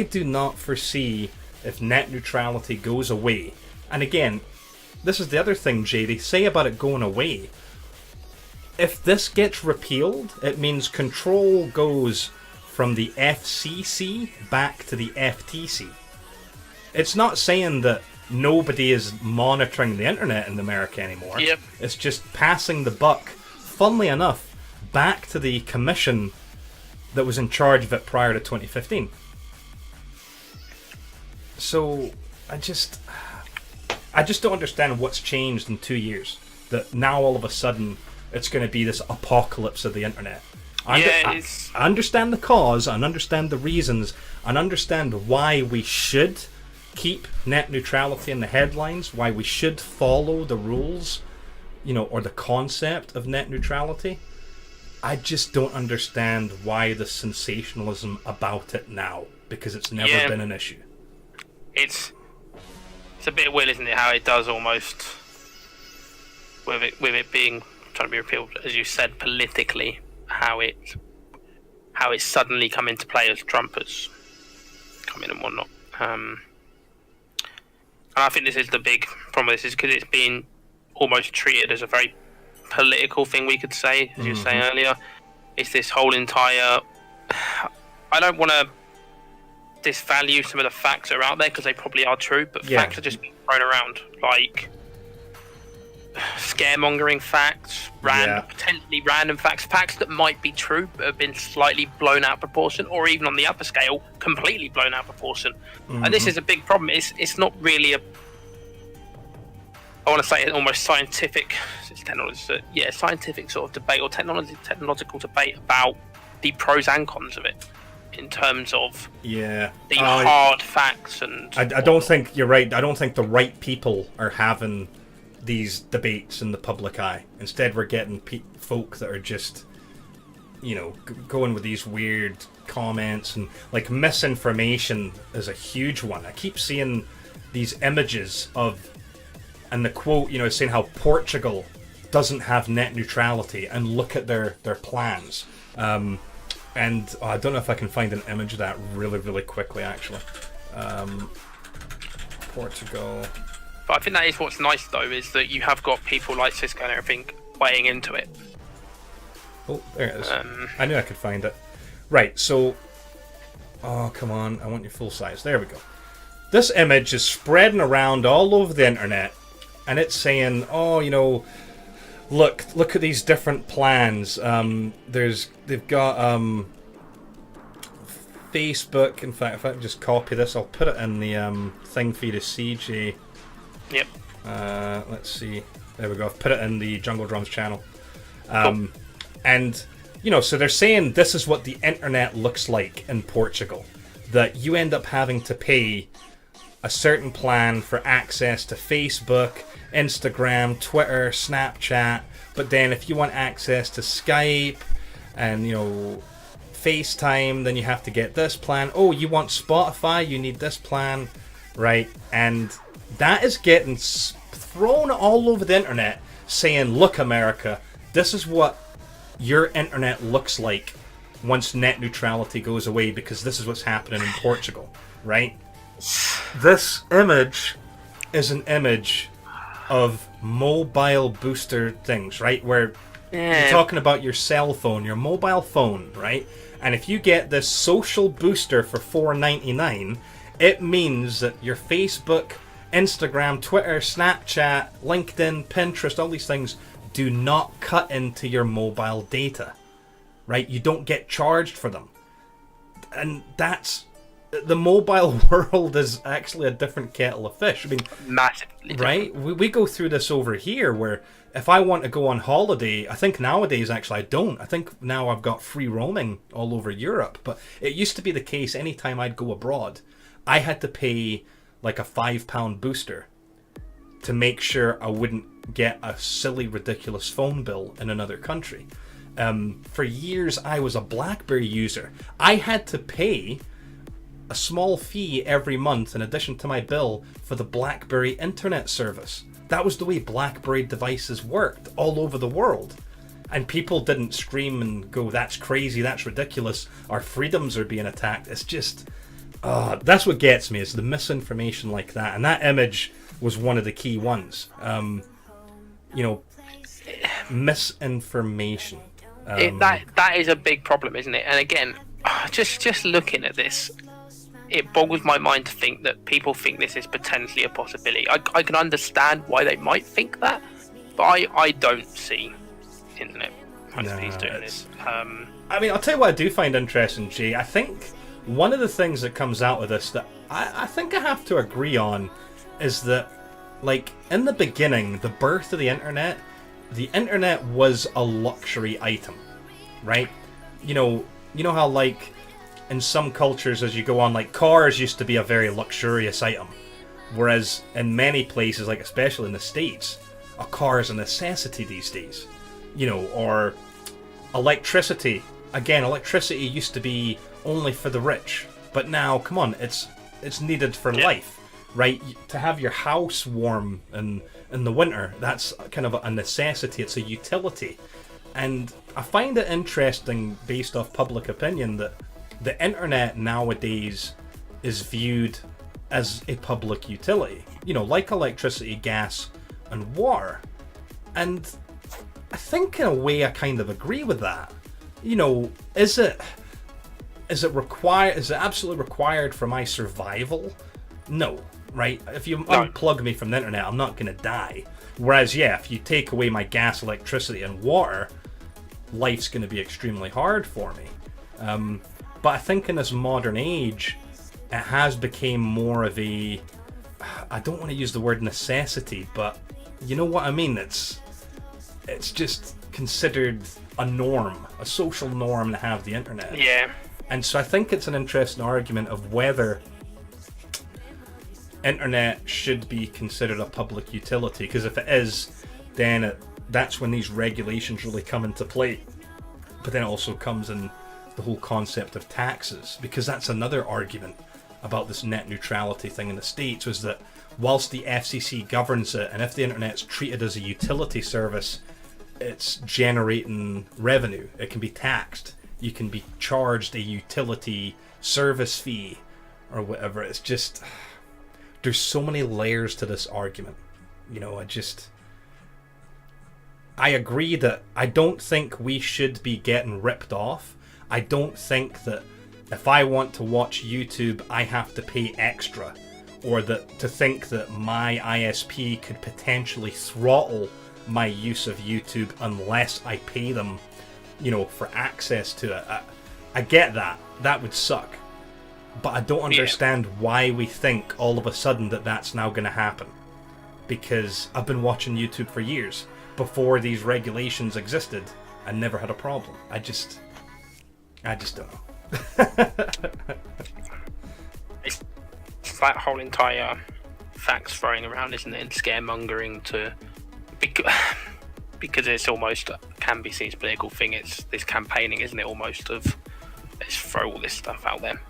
do not foresee if net neutrality goes away. And again, this is the other thing, Jay, they say about it going away. If this gets repealed, it means control goes from the FCC back to the FTC. It's not saying that nobody is monitoring the internet in America anymore. Yep. It's just passing the buck, funnily enough, back to the commission that was in charge of it prior to 2015. So I just don't understand what's changed in 2 years. That now all of a sudden it's going to be this apocalypse of the internet. I understand the cause, I understand the reasons, and understand why we should keep net neutrality in the headlines, why we should follow the rules, or the concept of net neutrality. I just don't understand why the sensationalism about it now, because it's never been an issue. It's a bit weird, isn't it, how it does almost, with it being trying to be repealed, as you said, politically, how it's suddenly come into play as Trump has come in and whatnot. And I think this is the big problem with this, is because it's been almost treated as a very political thing, we could say, as you were saying earlier. It's this whole entire... I don't want to disvalue some of the facts that are out there because they probably are true, but Yeah. facts are just being thrown around, like scaremongering facts, potentially random facts that might be true but have been slightly blown out of proportion, or even on the upper scale, completely blown out of proportion. And this is a big problem. It's not really I want to say almost scientific, scientific sort of debate or technological debate about the pros and cons of it in terms of the hard facts. And I don't think you're right. I don't think the right people are having these debates in the public eye. Instead, we're getting folk that are just, going with these weird comments, and like misinformation is a huge one. I keep seeing these images of, and the quote, saying how Portugal doesn't have net neutrality, and look at their plans. And I don't know if I can find an image of that really, really quickly, actually. Portugal. But I think that is what's nice, though, is that you have got people like Cisco and everything weighing into it. Oh, there it is. I knew I could find it. Right, so... Oh, come on. I want your full size. There we go. This image is spreading around all over the internet, and it's saying, look at these different plans. They've got Facebook. In fact, if I just copy this, I'll put it in the thing for you to see, Jay. Yep. Let's see. There we go. I've put it in the Jungle Drums channel. Cool. And, so they're saying this is what the internet looks like in Portugal. That you end up having to pay a certain plan for access to Facebook, Instagram, Twitter, Snapchat. But then if you want access to Skype and, FaceTime, then you have to get this plan. Oh, you want Spotify? You need this plan. Right? And that is getting thrown all over the internet saying, look, America, this is what your internet looks like once net neutrality goes away, because this is what's happening in Portugal, right? This image is an image of mobile booster things, right? Where you're talking about your cell phone, your mobile phone, right? And if you get this social booster for $4.99, it means that your Facebook, Instagram, Twitter, Snapchat, LinkedIn, Pinterest, all these things do not cut into your mobile data, right? You don't get charged for them. And that's... The mobile world is actually a different kettle of fish. I mean, massively right? We go through this over here where if I want to go on holiday, I think nowadays actually I don't. I think now I've got free roaming all over Europe. But it used to be the case anytime I'd go abroad, I had to pay like a £5 booster to make sure I wouldn't get a silly, ridiculous phone bill in another country. For years, I was a BlackBerry user. I had to pay a small fee every month in addition to my bill for the BlackBerry internet service. That was the way BlackBerry devices worked all over the world. And people didn't scream and go, that's crazy, that's ridiculous, our freedoms are being attacked. It's just, that's what gets me, is the misinformation like that. And that image was one of the key ones. Misinformation. That is a big problem, isn't it? And again, just looking at this, it boggles my mind to think that people think this is potentially a possibility. I can understand why they might think that, but I don't see internet companies doing this. I mean, I'll tell you what I do find interesting, Jay. I think one of the things that comes out of this that I think I have to agree on is that, like, in the beginning, the birth of the internet was a luxury item, right? You know how, like, in some cultures, as you go on, like, cars used to be a very luxurious item, whereas in many places, like especially in the States, a car is a necessity these days. Or electricity. Again, electricity used to be only for the rich, but now, come on, it's needed for life, right? To have your house warm in the winter, that's kind of a necessity. It's a utility. And I find it interesting, based off public opinion, that the internet nowadays is viewed as a public utility, like electricity, gas, and water. And I think in a way I kind of agree with that. Is is it absolutely required for my survival? No, right? If you unplug me from the internet, I'm not going to die. Whereas, yeah, if you take away my gas, electricity, and water, life's going to be extremely hard for me. But I think in this modern age, it has become more of a, I don't want to use the word necessity, but you know what I mean? It's just considered a norm, a social norm to have the internet. Yeah. And so I think it's an interesting argument of whether internet should be considered a public utility, because if it is, then that's when these regulations really come into play. But then it also comes in the whole concept of taxes, because that's another argument about this net neutrality thing in the States, was that whilst the FCC governs it, and if the internet's treated as a utility service, it's generating revenue. It can be taxed. You can be charged a utility service fee or whatever. It's just, there's so many layers to this argument. You know, I agree that I don't think we should be getting ripped off. I don't think that if I want to watch YouTube, I have to pay extra, or that to think that my ISP could potentially throttle my use of YouTube unless I pay them, you know, for access to it. I get that. That would suck. But I don't understand why we think all of a sudden that that's now going to happen. Because I've been watching YouTube for years. Before these regulations existed, I never had a problem. I just don't know. It's that whole entire facts throwing around, isn't it, and scaremongering because it's almost can be seen as a political thing. It's this campaigning, isn't it, almost of let's throw all this stuff out there,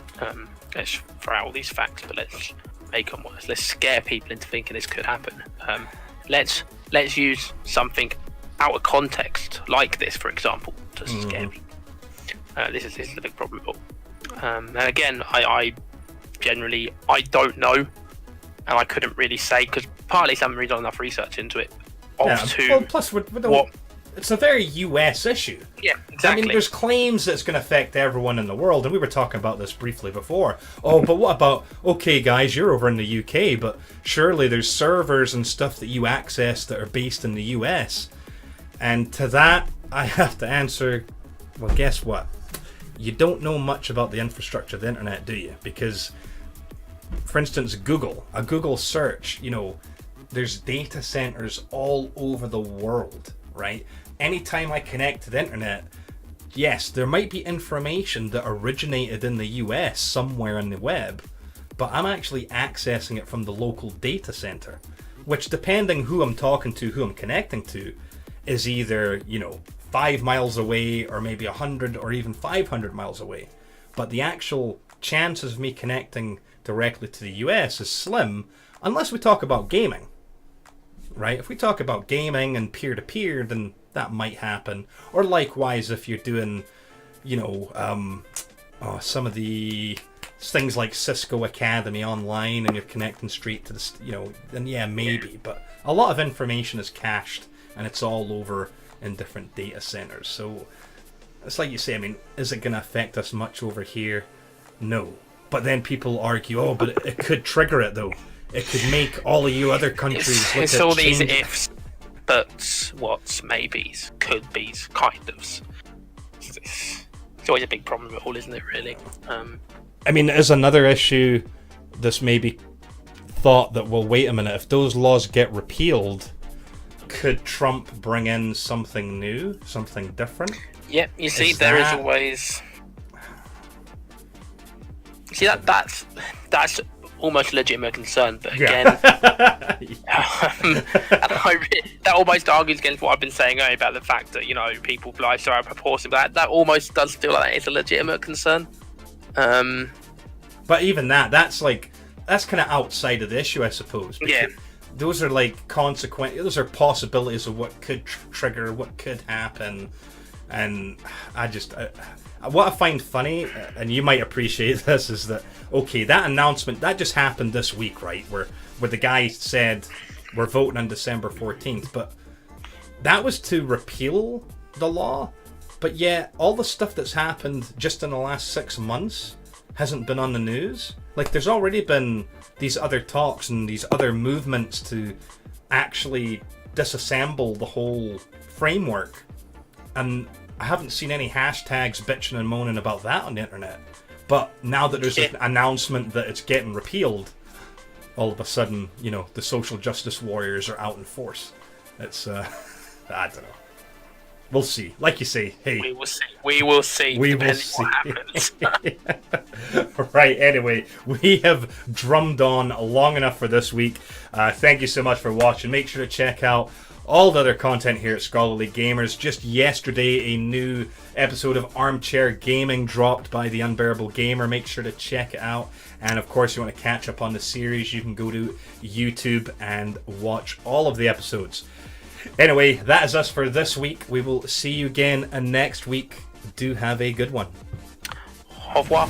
let's throw out all these facts, but let's make them worse. Let's scare people into thinking this could happen. Let's use something out of context like this, for example, to scare people. This is the big problem. And again, I generally don't know, and I couldn't really say, because partly I haven't really done enough research into it. Plus, it's a very US issue. Yeah, exactly. I mean, there's claims that it's going to affect everyone in the world, and we were talking about this briefly before. Oh, but what about, okay, guys, you're over in the UK, but surely there's servers and stuff that you access that are based in the US. And to that, I have to answer, well, guess what? You don't know much about the infrastructure of the internet, do you? Because, for instance, a Google search, you know, there's data centers all over the world, right? Anytime I connect to the internet, yes, there might be information that originated in the US somewhere on the web, but I'm actually accessing it from the local data center, which, depending who I'm talking to, who I'm connecting to, is either, you know, 5 miles away or maybe 100 or even 500 miles away. But the actual chances of me connecting directly to the US is slim, unless we talk about gaming. Right? If we talk about gaming and peer-to-peer, then that might happen. Or likewise, if you're doing, you know, some of the things like Cisco Academy online and you're connecting straight to the, you know, then yeah, maybe. But a lot of information is cached and it's all over in different data centers. So it's like you say, I mean, is it going to affect us much over here? No. But then people argue, oh, but it could trigger it though. It could make all of you other countries it's all these ifs, buts, whats, maybes, could be's, kind ofs. It's always a big problem with it all, isn't it, really? I mean, there's another issue that's maybe thought that, well, wait a minute, if those laws get repealed, could Trump bring in something new, something different? Yeah, you see, there is always... See, that's almost a legitimate concern, but again, that almost argues against what I've been saying earlier about the fact that, you know, people fly so out of proportion. But that almost does feel like it's a legitimate concern. But even that's kind of outside of the issue, I suppose. Yeah. Those are like those are possibilities of what could trigger, what could happen, and what I find funny, and you might appreciate this, is that, okay, that announcement, that just happened this week, right? Where the guy said, we're voting on December 14th, but that was to repeal the law. but yeah, all the stuff that's happened just in the last 6 months hasn't been on the news. Like, there's already been these other talks and these other movements to actually disassemble the whole framework, and I haven't seen any hashtags bitching and moaning about that on the internet. But now that there's an announcement that it's getting repealed, all of a sudden, you know, the social justice warriors are out in force. It's I don't know. We'll see. Like you say, hey, we will see. We will see. We will see. What happens. Right. Anyway, we have drummed on long enough for this week. Thank you so much for watching. Make sure to check out all the other content here at Scholarly Gamers. Just yesterday, a new episode of Armchair Gaming dropped by the Unbearable Gamer. Make sure to check it out. And of course, if you want to catch up on the series, you can go to YouTube and watch all of the episodes. Anyway, that is us for this week. We will see you again next week. Do have a good one. Au revoir.